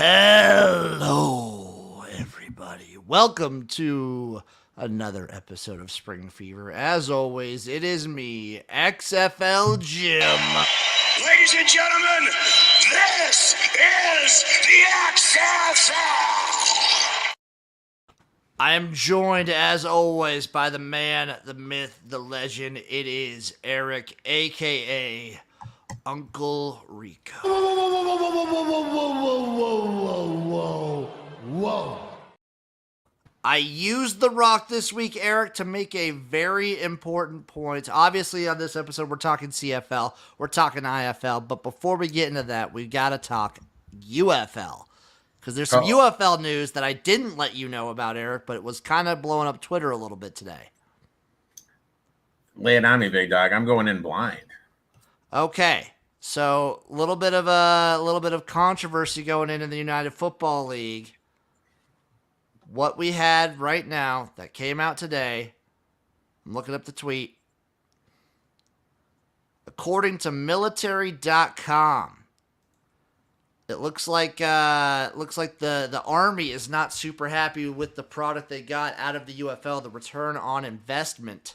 Hello, everybody. Welcome to another episode of Spring Fever. As always, it is me, XFL Jim. Ladies and gentlemen, this is the XFL. I am joined, as always, by the man, the myth, the legend. It is Erik, a.k.a. Uncle Rico. Whoa. I used The Rock this week, Erik, to make a very important point. Obviously, on this episode, we're talking CFL, we're talking IFL, but before we get into that, we got to talk UFL. Because there's some UFL news that I didn't let you know about, Erik, but it was kind of blowing up Twitter a little bit today. Lay it on me, big dog. I'm going in blind. Okay, so a little bit of controversy going into the United Football League. What we had right now that came out today, I'm looking up the tweet. According to military.com, it looks like the Army is not super happy with the product they got out of the UFL, the return on investment,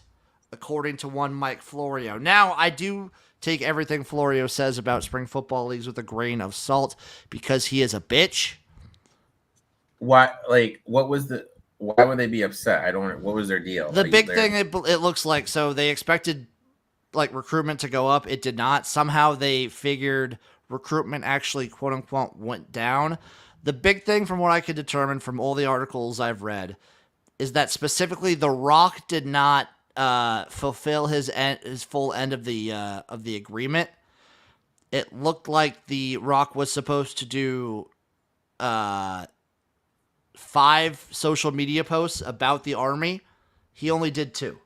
according to one Mike Florio. Now, I do take everything Florio says about spring football leagues with a grain of salt because he is a bitch. Why would they be upset? What was their deal? The big thing it looks like, so they expected recruitment to go up. It did not. Somehow they figured recruitment actually, quote unquote, went down. The big thing from what I could determine from all the articles I've read is that specifically The Rock did not fulfill his full end of the agreement. It looked like The Rock was supposed to do 5 social media posts about the Army. He only did 2.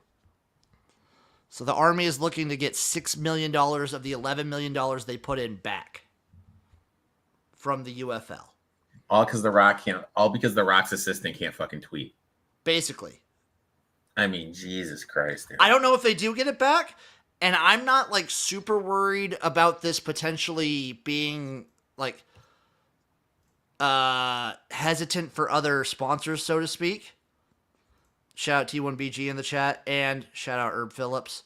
So the Army is looking to get $6 million of the $11 million they put in back from the UFL. All because the Rock's assistant can't fucking tweet. Basically. I mean, Jesus Christ. Dude. I don't know if they do get it back, and I'm not super worried about this potentially being hesitant for other sponsors, so to speak. Shout out T1BG in the chat, and shout out Herb Phillips.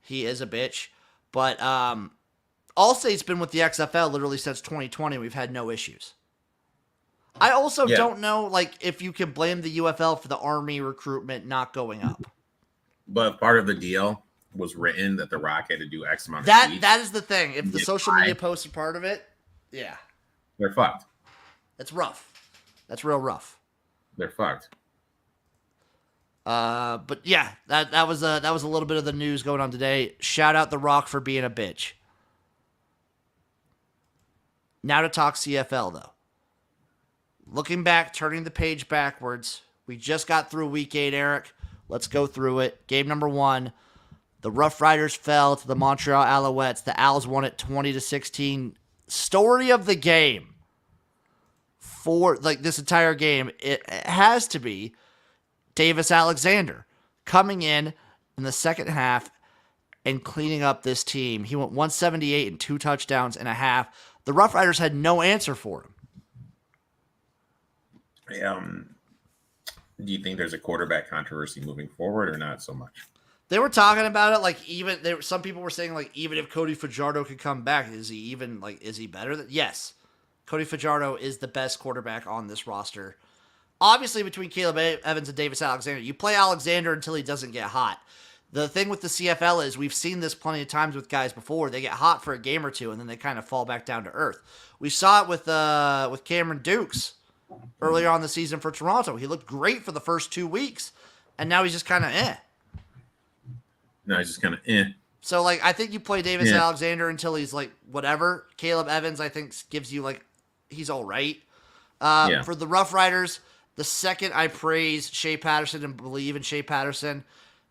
He is a bitch. But Allstate's been with the XFL literally since 2020. We've had no issues. I also don't know if you can blame the UFL for the Army recruitment not going up. But part of the deal was written that The Rock had to do X amount of tweets. That is the thing. If the social media posts are part of it, yeah. They're fucked. That's rough. That's real rough. They're fucked. But yeah, that was a little bit of the news going on today. Shout out The Rock for being a bitch. Now to talk CFL though. Looking back, turning the page backwards. We just got through week 8, Erik. Let's go through it. Game number 1. The Rough Riders fell to the Montreal Alouettes. The Owls won it 20-16. Story of the game. For this entire game, it has to be Davis Alexander coming in the second half and cleaning up this team. He went 178 and 2 touchdowns and a half. The Rough Riders had no answer for him. Do you think there's a quarterback controversy moving forward or not so much? They were talking about it some people were saying even if Cody Fajardo could come back, is he better? Yes. Cody Fajardo is the best quarterback on this roster. Obviously, between Caleb Evans and Davis Alexander, you play Alexander until he doesn't get hot. The thing with the CFL is we've seen this plenty of times with guys before. They get hot for a game or two, and then they kind of fall back down to earth. We saw it with Cameron Dukes earlier on the season for Toronto. He looked great for the first 2 weeks, and now he's just kind of No, he's just kind of So, I think you play Davis Alexander until he's, whatever. Caleb Evans, I think, gives you, he's all right. For the Rough Riders, the second I praise Shea Patterson and believe in Shea Patterson,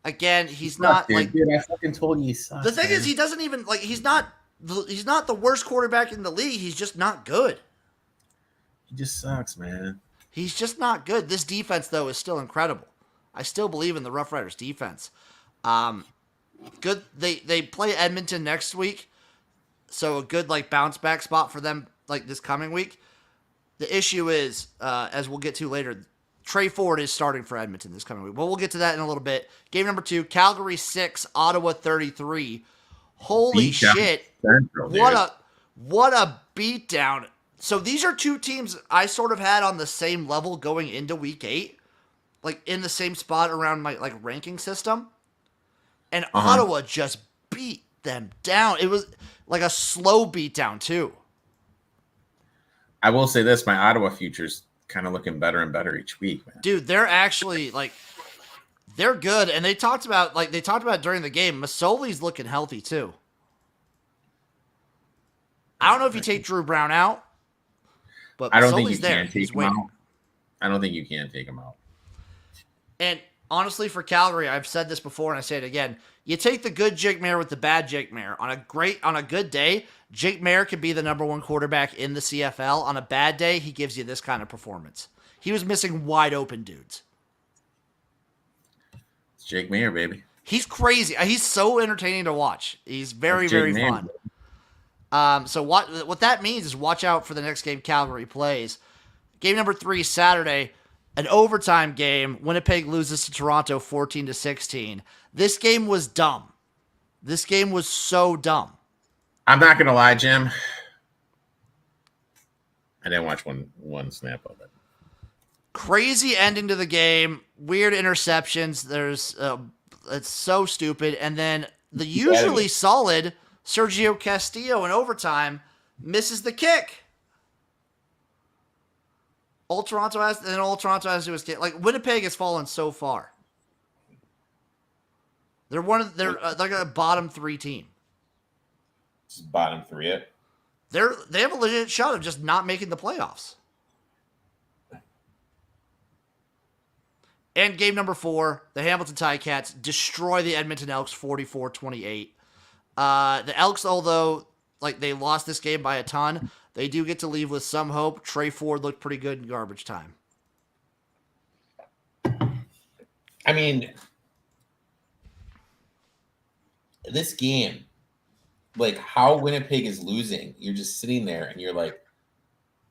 again, he's not, dude, I fucking told you he sucks. The thing is, he doesn't even, he's not the worst quarterback in the league. He's just not good. He just sucks, man. He's just not good. This defense, though, is still incredible. I still believe in the Rough Riders defense. Good. They play Edmonton next week, so a good bounce back spot for them this coming week. The issue is, as we'll get to later, Tre Ford is starting for Edmonton this coming week. But we'll get to that in a little bit. Game number 2, Calgary 6, Ottawa 33. Holy Beat down shit. Central, What a beatdown. So these are two teams I sort of had on the same level going into week 8. Like in the same spot around my like ranking system. And Ottawa just beat them down. It was like a slow beatdown too. I will say this: my Ottawa future's kind of looking better and better each week, man. Dude, they're actually like they're good, and they talked about during the game. Masoli's looking healthy too. I don't know if you take Drew Brown out, but I don't think you Masoli's there. can take him out. I don't think you can take him out. And honestly, for Calgary, I've said this before and I say it again. You take the good Jake Maier with the bad Jake Maier. On a good day, Jake Maier could be the number 1 quarterback in the CFL. On a bad day, he gives you this kind of performance. He was missing wide open dudes. It's Jake Maier, baby. He's crazy. He's so entertaining to watch. He's very, very fun. So what that means is watch out for the next game Calgary plays. Game number 3, Saturday, an overtime game. Winnipeg loses to Toronto 14-16. This game was dumb. This game was so dumb. I'm not gonna lie, Jim. I didn't watch one snap of it. Crazy ending to the game. Weird interceptions. It's so stupid. And then the usually solid Sergio Castillo in overtime misses the kick. All Toronto has to do is kick. Like Winnipeg has fallen so far. They're like a bottom 3 team. It's bottom 3 it. They have a legit shot of just not making the playoffs. And game number 4, the Hamilton Ticats destroy the Edmonton Elks 44-28. The Elks, although like they lost this game by a ton, they do get to leave with some hope. Tre Ford looked pretty good in garbage time. I mean, this game, like how Winnipeg is losing, you're just sitting there and you're like,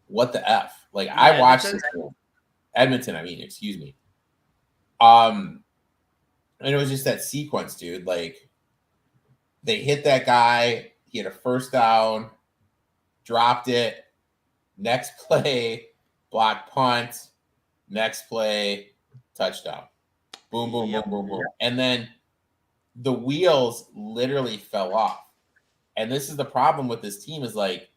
what the F? Like I watched this game. Edmonton, excuse me. And it was just that sequence, dude. Like they hit that guy, he had a first down, dropped it, next play, block punt, next play, touchdown. Boom, boom, boom, boom, boom. And then the wheels literally fell off. And this is the problem with this team is like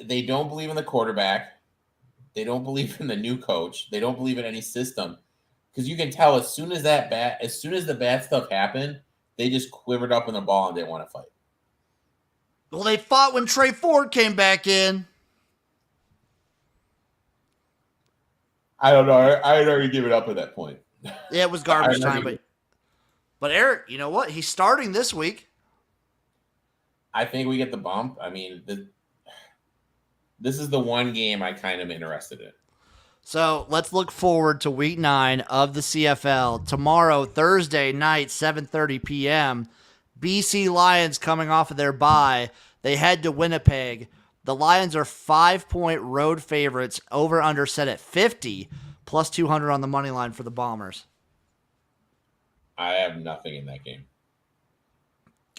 they don't believe in the quarterback. They don't believe in the new coach. They don't believe in any system. Because you can tell as soon as the bad stuff happened, they just quivered up in the ball and didn't want to fight. Well, they fought when Tre Ford came back in. I don't know. I had already given up at that point. Yeah, it was garbage time. But Eric, you know what? He's starting this week. I think we get the bump. I mean, this is the one game I kind of interested in. So let's look forward to week 9 of the CFL. Tomorrow, Thursday night, 7:30 p.m., BC Lions coming off of their bye. They head to Winnipeg. The Lions are 5-point road favorites, over under set at 50, plus 200 on the money line for the Bombers. I have nothing in that game.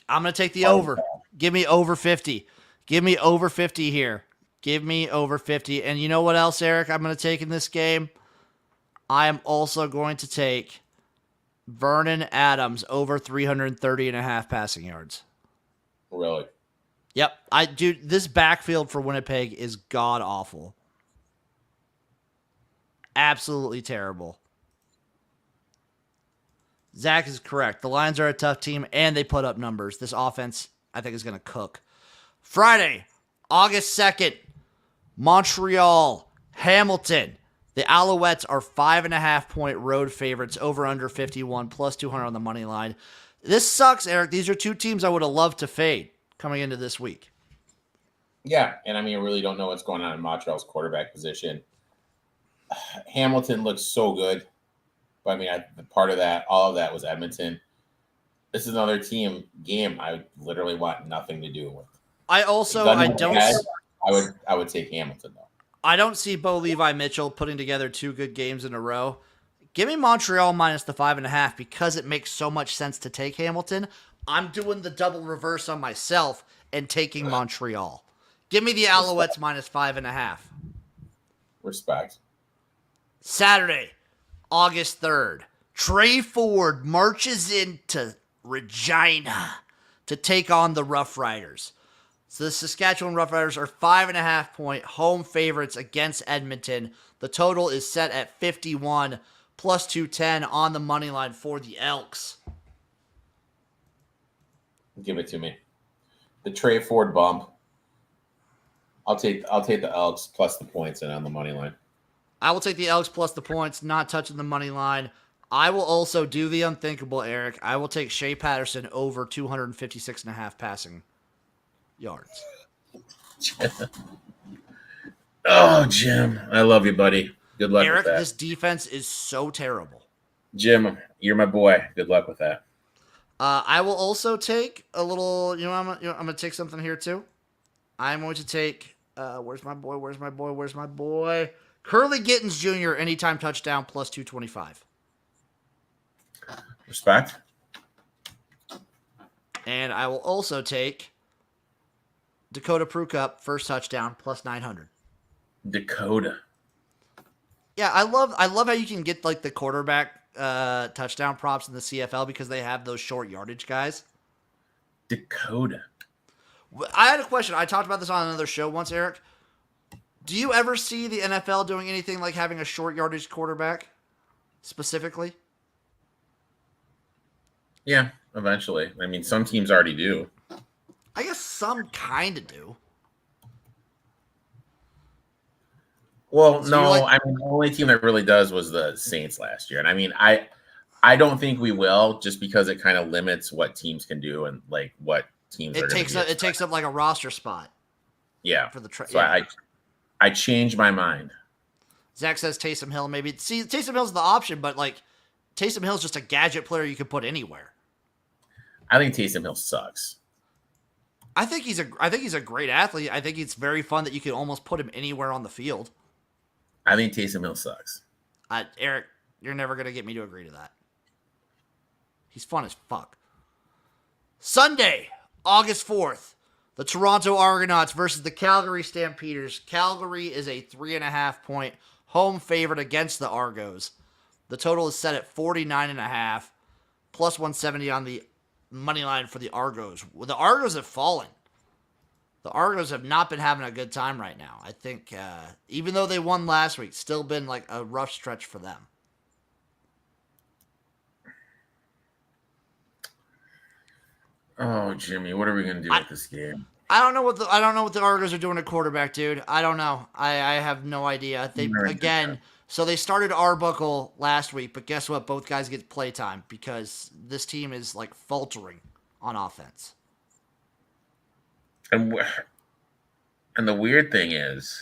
I'm going to take the over. Give me over 50. Give me over 50 here. Give me over 50. And you know what else, Eric, I'm going to take in this game? I am also going to take Vernon Adams over 330.5 passing yards. Really? Yep. Dude, this backfield for Winnipeg is god-awful. Absolutely terrible. Zach is correct. The Lions are a tough team, and they put up numbers. This offense, I think, is going to cook. Friday, August 2nd, Montreal, Hamilton. The Alouettes are 5.5-point road favorites, over under 51, plus 200 on the money line. This sucks, Eric. These are two teams I would have loved to fade coming into this week. Yeah, and I really don't know what's going on in Montreal's quarterback position. Hamilton looks so good. But all of that was Edmonton. This is another team game I literally want nothing to do with. I I would take Hamilton though. I don't see Bo Levi Mitchell putting together 2 good games in a row. Give me Montreal minus the 5.5 because it makes so much sense to take Hamilton. I'm doing the double reverse on myself and taking Montreal. Give me the Alouettes minus 5.5. Respect. Saturday, August 3rd. Tre Ford marches into Regina to take on the Rough Riders. So the Saskatchewan Rough Riders are 5.5-point home favorites against Edmonton. The total is set at 51 plus 210 on the money line for the Elks. Give it to me. The Tre Ford bump. I'll take the Elks plus the points and on the money line. I will take the Elks plus the points, not touching the money line. I will also do the unthinkable, Eric. I will take Shea Patterson over 256.5 passing yards. Oh, Jim. I love you, buddy. Good luck Eric, with that. this defense is so terrible. Jim, you're my boy. Good luck with that. I will also take a little, I'm going to take something here too. I'm going to take, where's my boy? Curly Gittens Jr. anytime touchdown plus 225. Respect. And I will also take Dakota Prukup first touchdown plus 900. Dakota. Yeah, I love how you can get like the quarterback touchdown props in the CFL because they have those short yardage guys. Dakota. I had a question. I talked about this on another show once, Eric. Do you ever see the NFL doing anything like having a short yardage quarterback specifically? Yeah, eventually. I mean, some teams already do. I guess some kind of do. Well, So no, like, I mean, the only team that really does was the Saints last year. And I mean, I don't think we will just because it kind of limits what teams can do and like what teams it takes up like a roster spot. Yeah. For the so yeah. I changed my mind. Zach says Taysom Hill maybe. See, Taysom Hill's the option, but like Taysom Hill's just a gadget player you can put anywhere. I think Taysom Hill sucks. I think he's a great athlete. I think it's very fun that you can almost put him anywhere on the field. I think Taysom Hill sucks. Eric, you're never gonna get me to agree to that. He's fun as fuck. Sunday, August 4th, the Toronto Argonauts versus the Calgary Stampeders. Calgary is a 3.5-point home favorite against the Argos. The total is set at 49.5 plus 170 on the money line for the Argos. Well, the Argos have fallen. The Argos have not been having a good time right now. I think even though they won last week, still been like a rough stretch for them. Oh, Jimmy, what are we gonna do with this game? I don't know what the Argos are doing at quarterback, dude. I don't know. I have no idea. So they started Arbuckle last week, but guess what? Both guys get playtime because this team is like faltering on offense. And the weird thing is,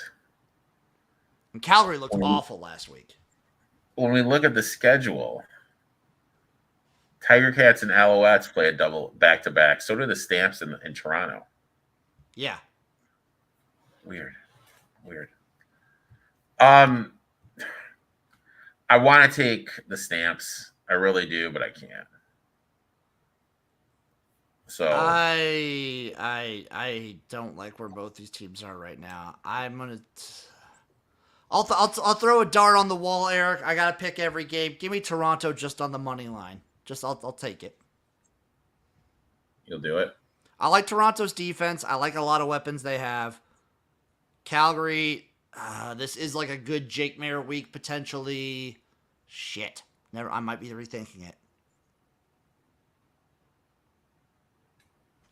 and Calgary looked awful last week. When we look at the schedule, Tiger Cats and Alouettes play a double back-to-back. So do the Stamps in Toronto. Yeah. Weird. I want to take the Stamps. I really do, but I can't. So I don't like where both these teams are right now. I'll throw a dart on the wall, Eric. I gotta pick every game. Give me Toronto just on the money line. I'll take it. You'll do it. I like Toronto's defense. I like a lot of weapons they have. Calgary, this is like a good Jake Mayer week potentially. Shit. I might be rethinking it.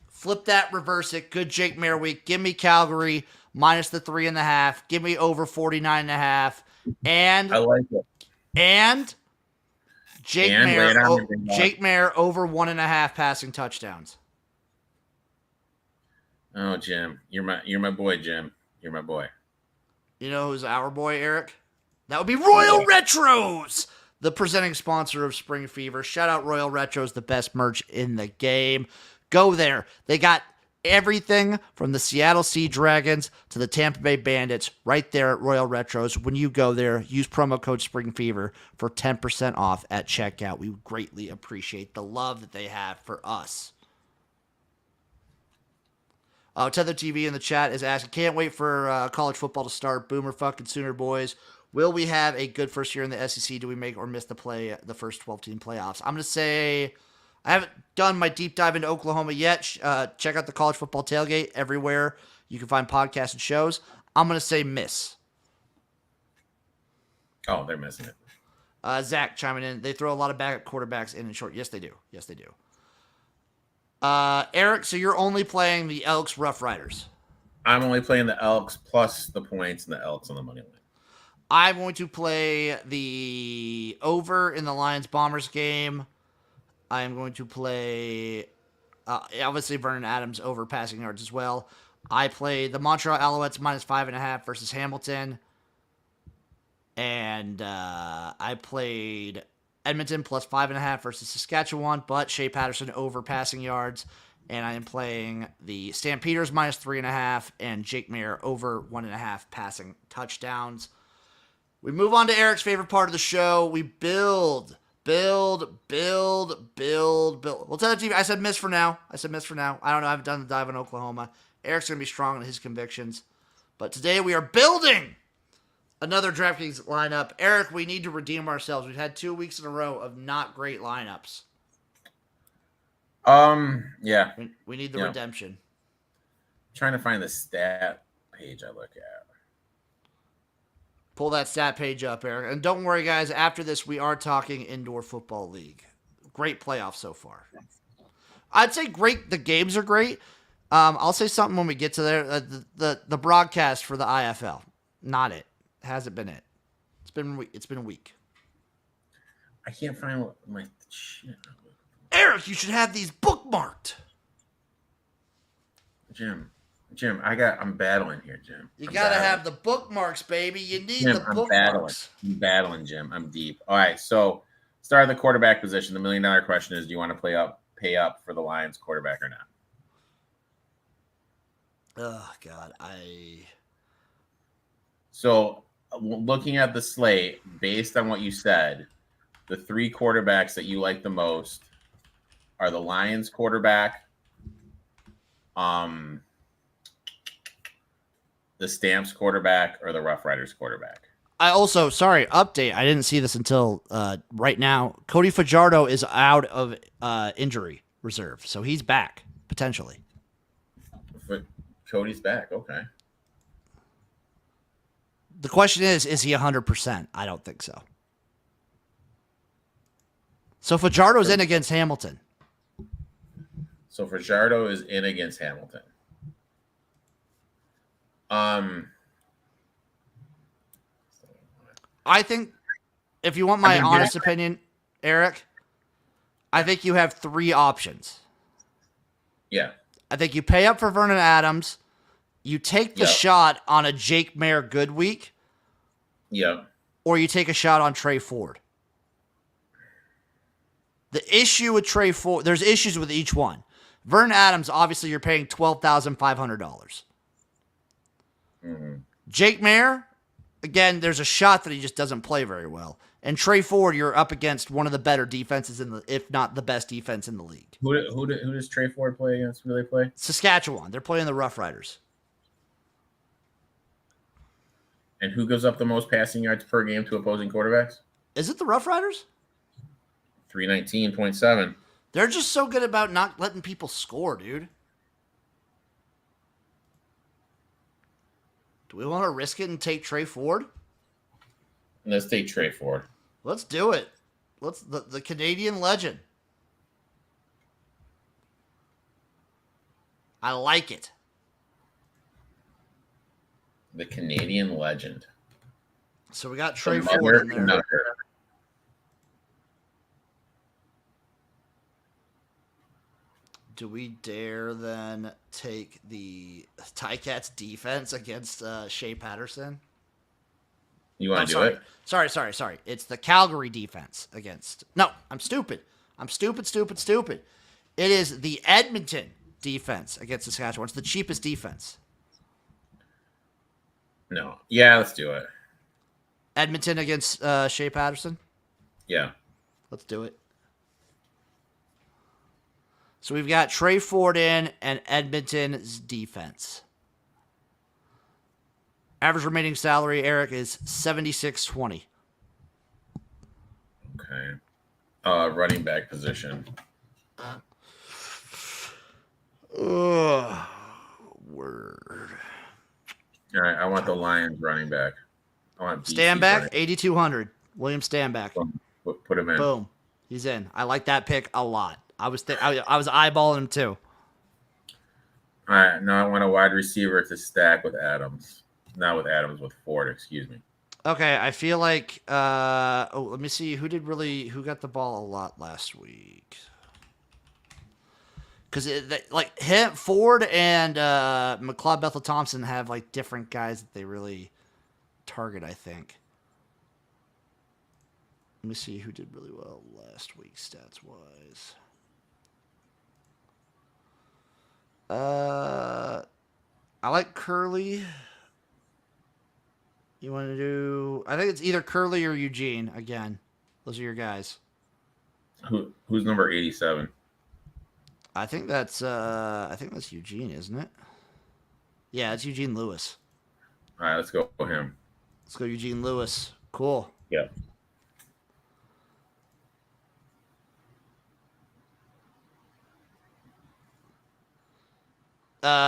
Flip that, reverse it. Good Jake Mayer week. Give me Calgary minus the 3.5. Give me over 49.5. And I like it. And Jake Mayer over 1.5 passing touchdowns. Oh, Jim, you're my boy, Jim. You're my boy. You know who's our boy, Eric? That would be Royal Retros, the presenting sponsor of Spring Fever. Shout out Royal Retros, the best merch in the game. Go there. They got everything from the Seattle Sea Dragons to the Tampa Bay Bandits right there at Royal Retros. When you go there, use promo code SPRINGFEVER for 10% off at checkout. We greatly appreciate the love that they have for us. Tether TV in the chat is asking, can't wait for college football to start. Boomer fucking Sooner boys. Will we have a good first year in the SEC? Do we make or miss the first 12-team playoffs? I'm going to say I haven't done my deep dive into Oklahoma yet. Check out the College Football Tailgate everywhere you can find podcasts and shows. I'm going to say miss. Oh, they're missing it. Zach chiming in. They throw a lot of backup quarterbacks in and short. Yes, they do. Yes, they do. Eric, so you're only playing the Elks Rough Riders. I'm only playing the Elks plus the points and the Elks on the money line. I'm going to play the over in the Lions Bombers game. I am going to play, obviously, Vernon Adams over passing yards as well. I play the Montreal Alouettes minus 5.5 versus Hamilton. And I played Edmonton plus 5.5 versus Saskatchewan, but Shea Patterson over passing yards. And I am playing the Stampeders minus 3.5 and Jake Mayer over 1.5 passing touchdowns. We move on to Eric's favorite part of the show. We build. Well, tell the TV. I said miss for now. I don't know. I haven't done the dive on Oklahoma. Eric's going to be strong in his convictions. But today we are building another DraftKings lineup. Eric, we need to redeem ourselves. We've had 2 weeks in a row of not great lineups. Yeah. We need the redemption. I'm trying to find the stat page I look at. Pull that stat page up, Eric. And don't worry, guys. After this, we are talking Indoor Football League. Great playoffs so far. I'd say great. The games are great. I'll say something when we get to there. The broadcast for the IFL. Not it. Hasn't been it. It's been a week. I can't find what my shit. Eric, you should have these bookmarked. Jim, I'm battling here, Jim. You got to have the bookmarks, baby. You need Jim, the bookmarks. I'm battling, Jim. I'm deep. All right, so start at the quarterback position. The $1 million question is, do you want to pay up for the Lions quarterback or not? Oh, God. So looking at the slate, based on what you said, the 3 quarterbacks that you like the most are the Lions quarterback, the Stamps quarterback, or the Rough Riders quarterback. I also, update. I didn't see this until right now. Cody Fajardo is out of injury reserve, so he's back, potentially. But Cody's back, okay. The question is he 100%? I don't think so. So Fajardo's in against Hamilton. So Fajardo is in against Hamilton. I think, if you want my honest opinion, Eric, I think you have 3 options. Yeah. I think you pay up for Vernon Adams, you take the shot on a Jake Mayer good week, or you take a shot on Tre Ford. The issue with Tre Ford, there's issues with each one. Vernon Adams, obviously, you're paying $12,500. Mm-hmm. Jake Mayer, again, there's a shot that he just doesn't play very well. And Tre Ford, you're up against one of the better defenses if not the best defense in the league. Who does Tre Ford play against? Who do they play? Saskatchewan. They're playing the Rough Riders. And who gives up the most passing yards per game to opposing quarterbacks? Is it the Rough Riders? 319.7. They're just so good about not letting people score, dude. Do we want to risk it and take Tre Ford? Let's take Tre Ford. Let's do it. Let's the Canadian legend. I like it. The Canadian legend. So we got Tre Ford in there. Do we dare then take the Ticats defense against Shea Patterson? You want to do it? Sorry. It's the Calgary defense against... No, I'm stupid. It is the Edmonton defense against Saskatchewan. It's the cheapest defense. No. Yeah, let's do it. Edmonton against Shea Patterson. Yeah. Let's do it. So we've got Tre Ford in and Edmonton's defense. Average remaining salary, Eric, is $76.20. Okay. Running back position. Ugh. Word. All right, I want the Lions running back. I want BC Stanback, 8,200. William Stanback. Put him in. Boom. He's in. I like that pick a lot. I was eyeballing him too. All right, now I want a wide receiver to stack with Adams. Not with Adams, with Ford, excuse me. Okay, I feel like let me see who got the ball a lot last week. Because like him, Ford and McLeod Bethel Thompson have like different guys that they really target, I think. Let me see who did really well last week, stats wise. I like Curly. You want to do? I think it's either Curly or Eugene. Again, those are your guys. Who's number 87? I think that's Eugene, isn't it? Yeah, it's Eugene Lewis. All right, let's go with him. Let's go Eugene Lewis. Cool. Yeah.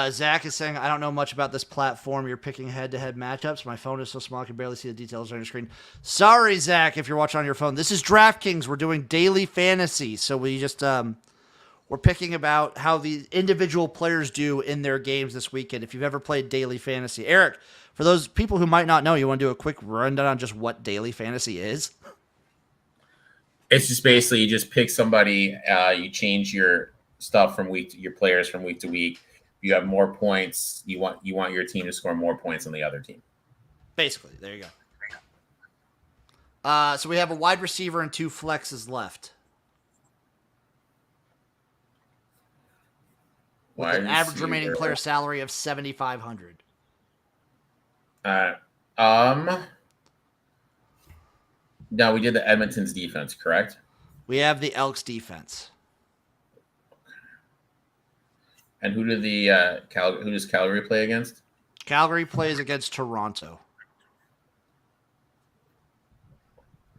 Zach is saying, I don't know much about this platform. You're picking head-to-head matchups. My phone is so small I can barely see the details on your screen. Sorry, Zach, if you're watching on your phone. This is DraftKings. We're doing daily fantasy. So we just we're picking about how the individual players do in their games this weekend. If you've ever played daily fantasy. Eric, for those people who might not know, you want to do a quick rundown on just what daily fantasy is? It's just basically you just pick somebody, you change your stuff from your players from week to week. You have more points. You want your team to score more points than the other team. Basically, there you go. So we have a wide receiver and 2 flexes left. With an average remaining player salary of $7,500. No, we did the Edmonton's defense, correct? We have the Elks defense. And who did who does Calgary play against? Calgary plays against Toronto.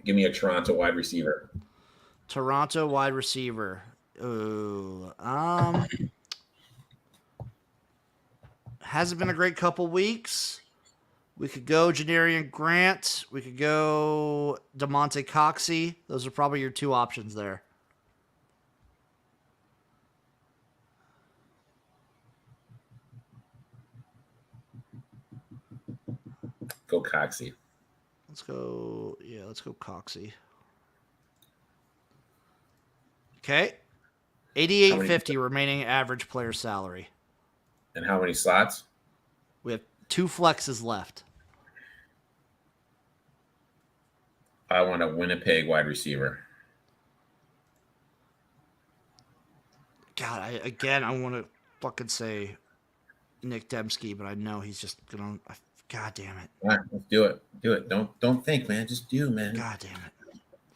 Give me a Toronto wide receiver. Toronto wide receiver. Ooh, hasn't been a great couple weeks. We could go Janarian Grant. We could go DeMonte Coxey. Those are probably your 2 options there. Go Coxey. Let's go Coxey. Okay. 88.50 remaining average player salary. And how many slots? We have 2 flexes left. I want a Winnipeg wide receiver. God, I want to fucking say Nick Dembski, but I know he's just gonna. God damn it! All right, let's do it. Do it. Don't think, man. Just do, man. God damn it!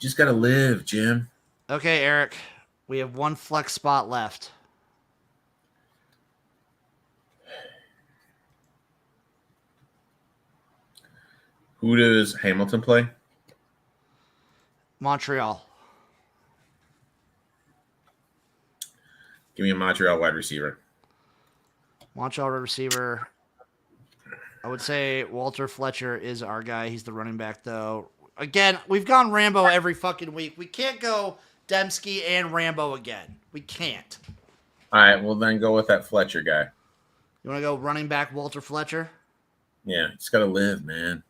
Just gotta live, Jim. Okay, Eric. We have 1 flex spot left. Who does Hamilton play? Montreal. Give me a Montreal wide receiver. Montreal wide receiver. I would say Walter Fletcher is our guy. He's the running back, though. Again, we've gone Rambo every fucking week. We can't go Dembski and Rambo again. We can't. All right, well, then go with that Fletcher guy. You want to go running back Walter Fletcher? Yeah, just got to live, man.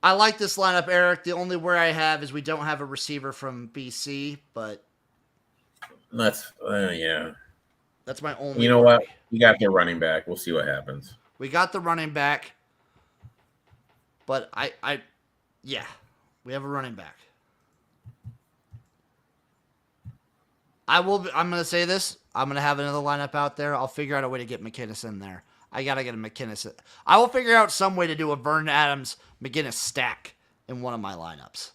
I like this lineup, Eric. The only worry I have is we don't have a receiver from BC, but that's yeah. That's my only. You know worry. what? We got their running back. We'll see what happens. We got the running back, but yeah, we have a running back. I'm going to say this. I'm going to have another lineup out there. I'll figure out a way to get McKinnis in there. I got to get a McKinnis. I will figure out some way to do a Vernon Adams McGinnis stack in one of my lineups.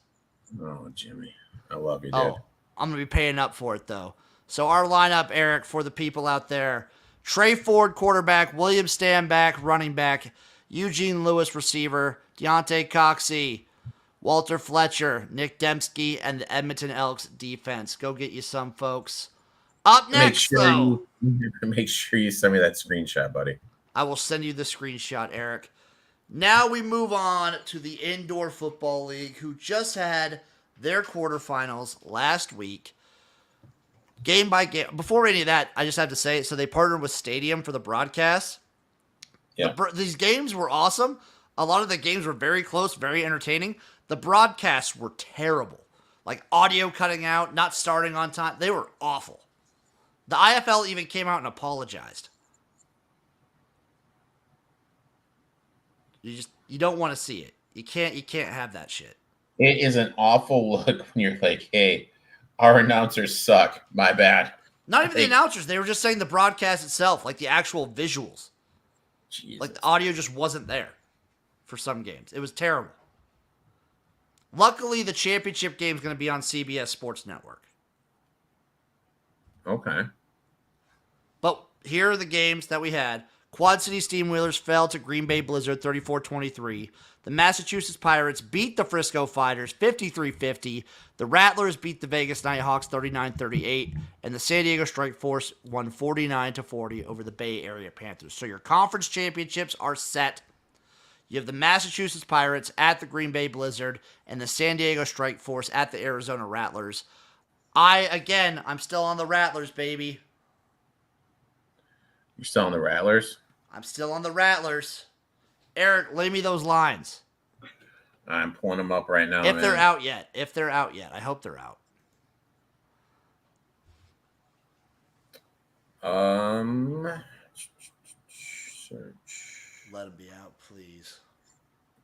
Oh, Jimmy. I love you, dude. Oh, I'm going to be paying up for it, though. So our lineup, Eric, for the people out there, Tre Ford, quarterback, William Stanback, running back, Eugene Lewis, receiver, Deontay Coxey, Walter Fletcher, Nick Dembski, and the Edmonton Elks defense. Go get you some, folks. Up next, though. Make sure you send me that screenshot, buddy. I will send you the screenshot, Eric. Now we move on to the Indoor Football League, who just had their quarterfinals last week. Game by game. Before any of that, I just have to say, so they partnered with Stadium for the broadcast. Yeah. These games were awesome. A lot of the games were very close, very entertaining. The broadcasts were terrible. Like audio cutting out, not starting on time. They were awful. The IFL even came out and apologized. You don't want to see it. You can't have that shit. It is an awful look when you're like, hey, our announcers suck. My bad. Not even the announcers. They were just saying the broadcast itself, like the actual visuals. Jesus. Like the audio just wasn't there for some games. It was terrible. Luckily, the championship game is going to be on CBS Sports Network. Okay. But here are the games that we had. Quad City Steamwheelers fell to Green Bay Blizzard 34-23. The Massachusetts Pirates beat the Frisco Fighters 53-50. The Rattlers beat the Vegas Nighthawks 39-38. And the San Diego Strike Force won 49-40 over the Bay Area Panthers. So your conference championships are set. You have the Massachusetts Pirates at the Green Bay Blizzard and the San Diego Strike Force at the Arizona Rattlers. I'm still on the Rattlers, baby. You're still on the Rattlers? I'm still on the Rattlers. Eric, lay me those lines. I'm pulling them up right now. If they're out yet. I hope they're out. Search. Let them be out, please.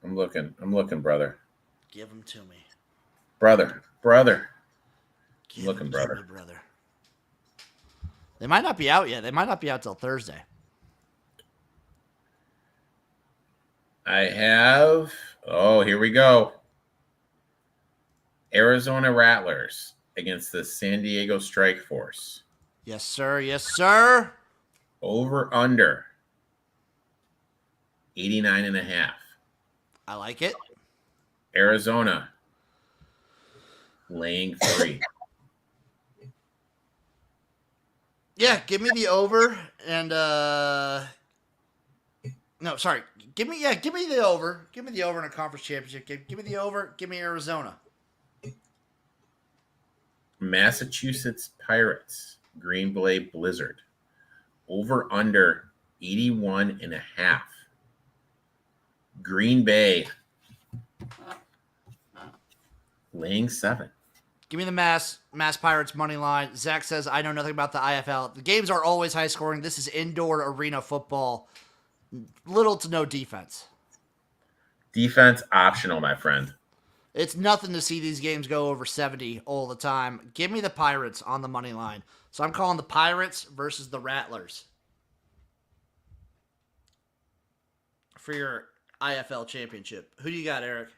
I'm looking, brother. Give them to me. Brother. Give Looking, them brother. to me, brother. They might not be out yet. They might not be out till Thursday. I have. Oh, here we go. Arizona Rattlers against the San Diego Strike Force. Yes, sir. Yes, sir. Over under 89.5. I like it. Arizona laying 3. Yeah, give me the over and no, sorry. Give me the over. Give me the over in a conference championship game. Give me the over. Give me Arizona. Massachusetts Pirates, Green Bay Blizzard. Over under 81.5. Green Bay laying 7. Give me the Mass Pirates money line. Zach says, I know nothing about the IFL. The games are always high scoring. This is indoor arena football. Little to no defense. Defense optional, my friend. It's nothing to see these games go over 70 all the time. Give me the Pirates on the money line. So I'm calling the Pirates versus the Rattlers for your IFL championship. Who do you got, Eric?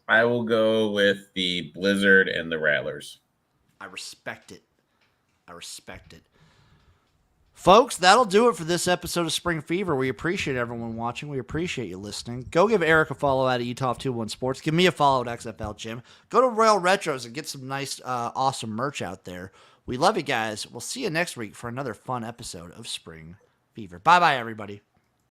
I will go with the Blizzard and the Rattlers. I respect it. Folks, that'll do it for this episode of Spring Fever. We appreciate everyone watching. We appreciate you listening. Go give Eric a follow at Utah21 Sports. Give me a follow at XFL Jim. Go to Royal Retros and get some nice, awesome merch out there. We love you guys. We'll see you next week for another fun episode of Spring Fever. Bye-bye, everybody.